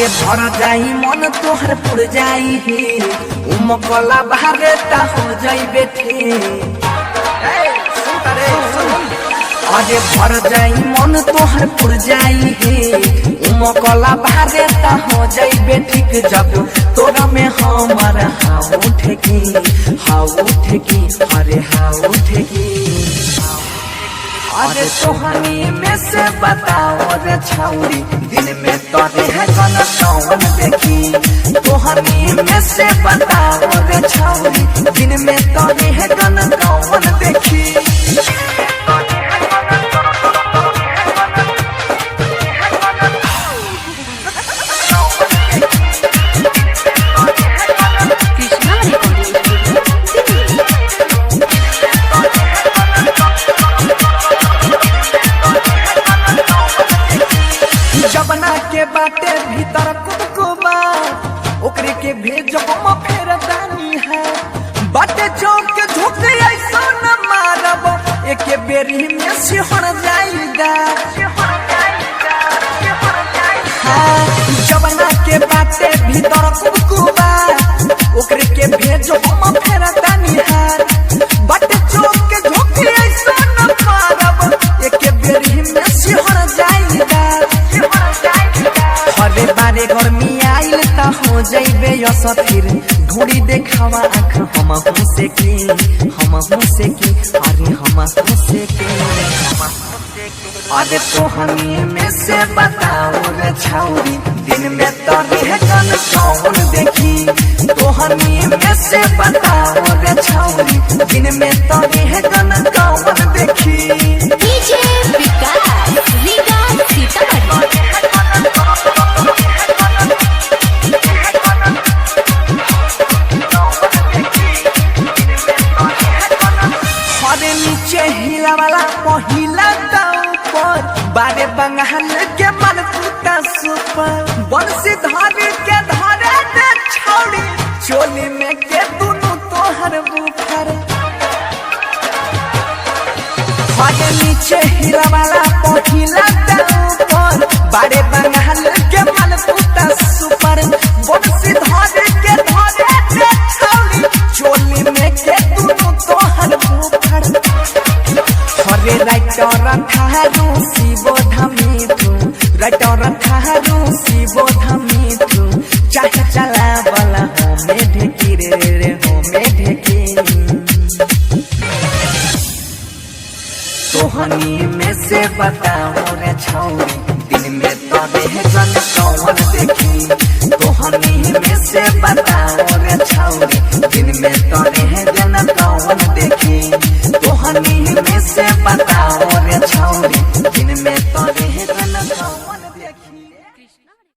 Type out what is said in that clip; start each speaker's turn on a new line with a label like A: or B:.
A: अरे भर जाई मन तोहर पुर जाई हे उमकला बाहरे ता हो जाई बेटे। अरे भर जाई मन तोहर पुर जाई हे उमकला बाहरे ता हो जाई बेटी। जब तोरा में हमारा हाव उठेगी अरे हाव उठेगी। अरे तोहनी में से बताओ रे छौरी दिन में तोरे है कौन कौन देखी। तोहनी में से बताओ रे छौरी दिन में तोरे है कौन कौन देखी। जबना के बाटे भीतर कुबकुबा ओकरे के भेजो हम फेर दानी है। बाटे चौक के झुके ऐसा न मारब एक बेरी में सिहर जाएगा। हाँ जबना के बाटे भीतर कुबकुबा ओकरे के भेजो हम फेर दानी है। बाटे चौक के झुके ऐसा न मारब एक बेरी में सिहर जाएगा। हरे बारे गर्मी आइल ता हो जाइबे असथिर ढूंढी देखावा आँख हम से की अरे हम से की। अरे तोहनी में से बताओ रे छौरी दिन में तोरी है कौन कौन देखी। तोहनी में से बताओ रे छौरी दिन में तोरी है कौन कौन देखी।
B: डीजे विकास रीगा सीतामढ़ी।
A: हरे नीचे हिला वाला पहिला दाव पर बारे बंगाल के मन टूटा सुपर बंसी धारी के धारे दे छौड़ी चोली में के दुनु तोहर बुफर। हरे नीचे हिला वाला पहिला दाव पर बारे बंगाल के मन टूटा सुपर बंसी धारी के धारे दे छौड़ी चोली में के दुनु तोहर बुफर। हरे राइटर थारू शिवोध मिठू राइटर थारू शिवोध मिठू चाहे चला वाला हमें ढेकी रे हमें ढेकी। तोहनी में से बताओ